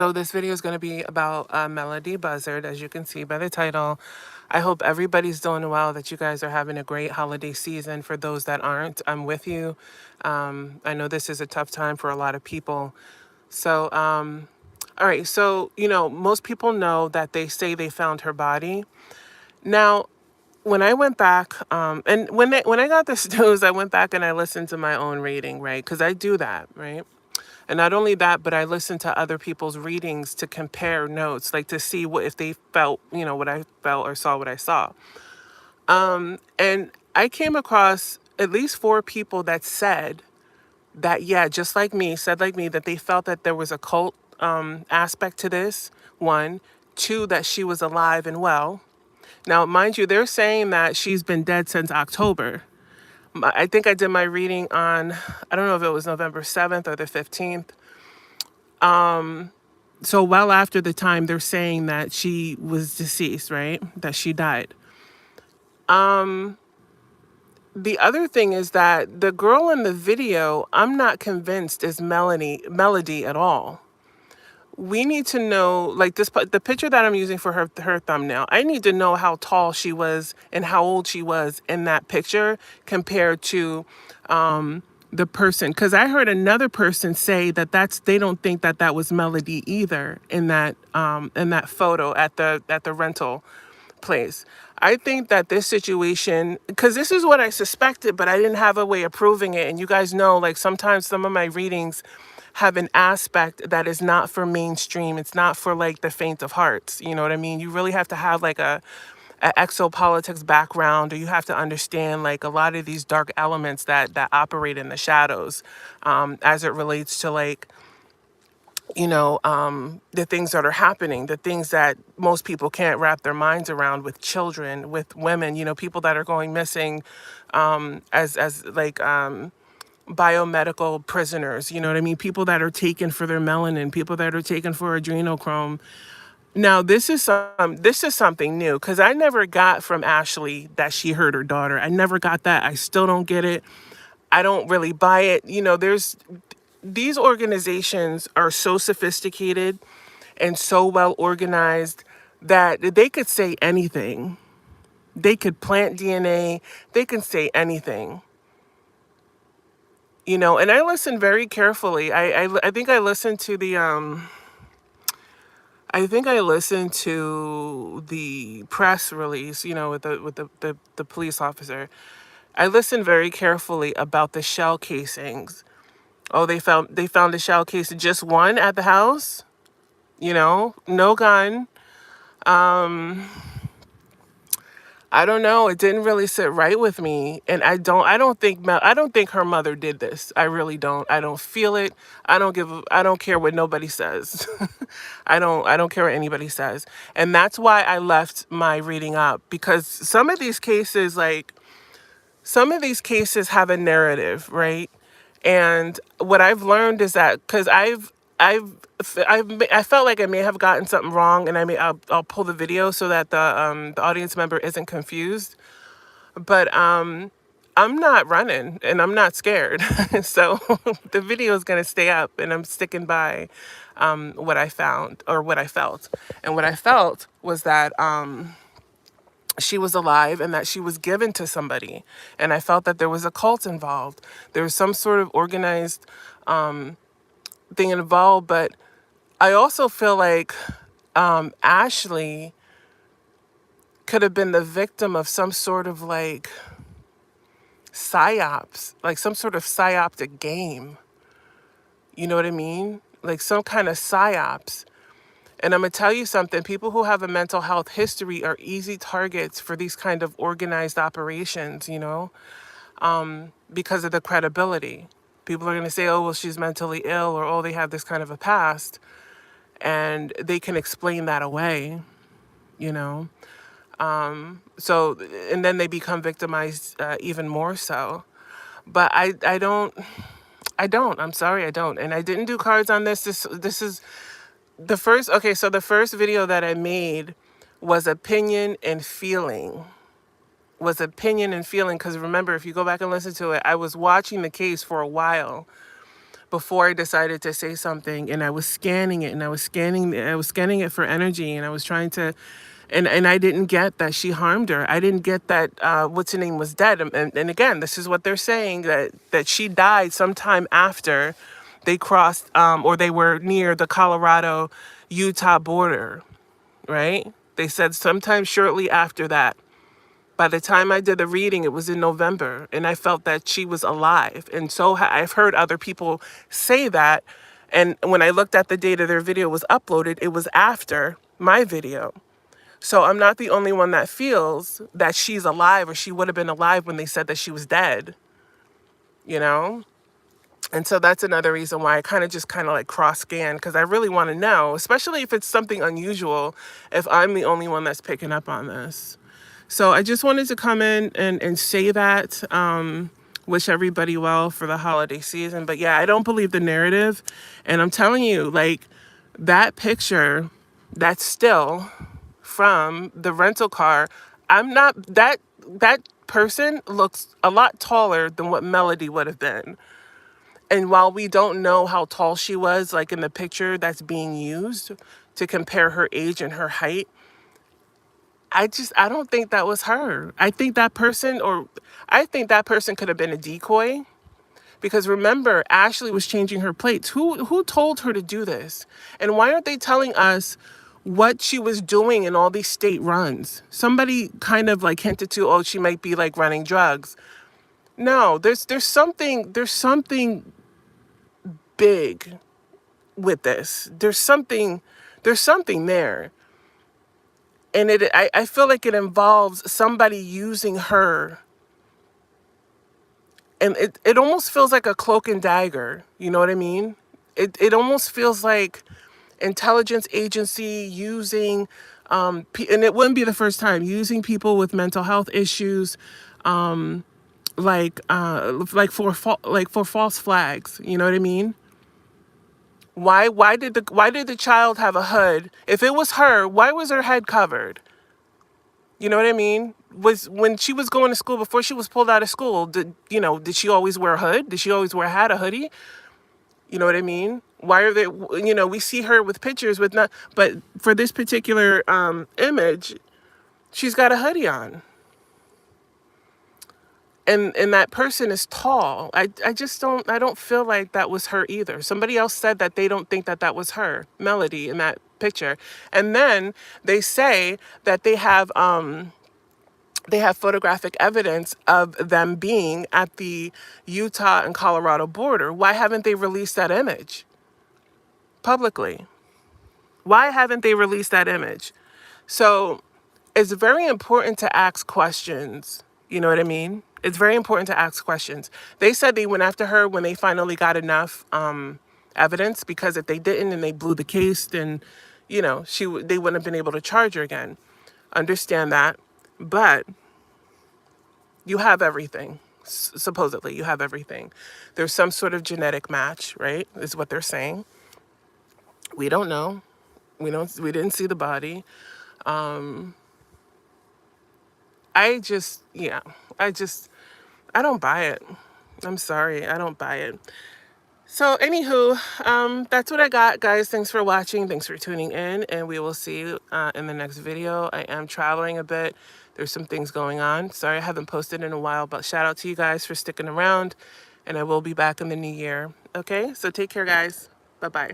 So this video is going to be about Melodee Buzzard, as you can see by the title. I hope everybody's doing well, that you guys are having a great holiday season. For those that aren't, I'm with you. I know this is a tough time for a lot of people. So, all right. So, most people know that they say they found her body. Now, when I went back, and when I got this news, I went back and I listened to my own reading, right? Because I do that, right? And not only that, but I listened to other people's readings to compare notes, like to see what if they felt, what I felt or saw what I saw. And I came across at least 4 people that said that, yeah, just like me, said like me, that they felt that there was a cult aspect to this. 1, 2, that she was alive and well. Now, mind you, they're saying that she's been dead since October. I think I did my reading on, I don't know if it was November 7th or the 15th. So well after the time they're saying that she was deceased, right? That she died. The other thing is that the girl in the video, I'm not convinced is Melodee at all. We need to know, like the picture that I'm using for her thumbnail. I need to know how tall she was and how old she was in that picture compared to the person, because I heard another person say that they don't think that was Melodee either in that photo at the rental place. I think that this situation, because this is what I suspected, but I didn't have a way of proving it. And you guys know, like sometimes some of my readings have an aspect that is not for mainstream. It's not for like the faint of hearts. You know what I mean? You really have to have like a exopolitics background, or you have to understand like a lot of these dark elements that operate in the shadows, as it relates to like the things that are happening, the things that most people can't wrap their minds around, with children, with women, people that are going missing, as like biomedical prisoners, you know what I mean? People that are taken for their melanin, people that are taken for adrenochrome. Now, this is something new, because I never got from Ashley that she hurt her daughter. I never got that. I still don't get it. I don't really buy it. These organizations are so sophisticated and so well organized that they could say anything. They could plant DNA. They can say anything. And I listened very carefully. I think I listened to the press release, with the police officer. I listened very carefully about the shell casings. Oh, they found a shell casing, just one at the house, no gun. I don't know. It didn't really sit right with me, and I don't think her mother did this. I really don't. I don't feel it. I don't care what nobody says. I don't care what anybody says. And that's why I left my reading up, because some of these cases have a narrative, right? And what I've learned is that, because I felt like I may have gotten something wrong, and I'll pull the video so that the audience member isn't confused. But I'm not running and I'm not scared, so the video is gonna stay up, and I'm sticking by what I found, or what I felt. And what I felt was that she was alive and that she was given to somebody, and I felt that there was a cult involved. There was some sort of organized thing involved, but I also feel like Ashley could have been the victim of some sort of like psyops, like some sort of psyoptic game. You know what I mean? Like some kind of psyops. And I'm gonna tell you something, people who have a mental health history are easy targets for these kind of organized operations, because of the credibility. People are gonna say, oh, well, she's mentally ill, or oh, they have this kind of a past. And they can explain that away, you know. So, and then they become victimized even more so. But I'm sorry, I don't. And I didn't do cards on this. This is the first, okay, so the first video that I made was opinion and feeling. Because remember, if you go back and listen to it, I was watching the case for a while before I decided to say something, and I was scanning it, and I was scanning it for energy, and I was trying to, and I didn't get that she harmed her. I didn't get that what's her name was dead. And again, this is what they're saying, that she died sometime after they crossed or they were near the Colorado Utah border, right? They said sometime shortly after that. By the time I did the reading, it was in November, and I felt that she was alive. And so I've heard other people say that. And when I looked at the date of their video was uploaded, it was after my video. So I'm not the only one that feels that she's alive, or she would have been alive when they said that she was dead, you know? And so that's another reason why I kind of like cross scan, because I really want to know, especially if it's something unusual, if I'm the only one that's picking up on this. So I just wanted to come in and say that, wish everybody well for the holiday season. But yeah, I don't believe the narrative. And I'm telling you, like, that picture, that still from the rental car, I'm not, that person looks a lot taller than what Melodee would have been. And while we don't know how tall she was, like in the picture that's being used to compare her age and her height, I don't think that was her. I think that person could have been a decoy, because remember, Ashley was changing her plates. Who told her to do this? And why aren't they telling us what she was doing in all these state runs? Somebody kind of like hinted to, oh, she might be like running drugs. No, there's something big with this. There's something there. And I feel like it involves somebody using her. And it almost feels like a cloak and dagger. You know what I mean? It almost feels like intelligence agency using, and it wouldn't be the first time, using people with mental health issues, like for false flags. You know what I mean? Why did the child have a hood? If it was her, why was her head covered? You know what I mean? Was when she was going to school, before she was pulled out of school, did she always wear a hood? Did she always wear a hat, a hoodie? You know what I mean? Why are they, we see her with pictures with not, but for this particular image, she's got a hoodie on. And that person is tall. I don't feel like that was her either. Somebody else said that they don't think that that was her, Melodee, in that picture. And then they say that they have photographic evidence of them being at the Utah and Colorado border. Why haven't they released that image publicly? Why haven't they released that image? So it's very important to ask questions. You know what I mean? It's very important to ask questions. They said they went after her when they finally got enough evidence, because if they didn't and they blew the case, then, they wouldn't have been able to charge her again. Understand that. But you have everything. Supposedly, you have everything. There's some sort of genetic match, right? Is what they're saying. We don't know. We didn't see the body. I don't buy it. I'm sorry, I don't buy it. So anywho, that's what I got, guys. Thanks for watching. Thanks for tuning in, and we will see you in the next video. I am traveling a bit. There's some things going on. Sorry I haven't posted in a while, but shout out to you guys for sticking around, and I will be back in the new year. Okay, so take care, guys. Bye-bye.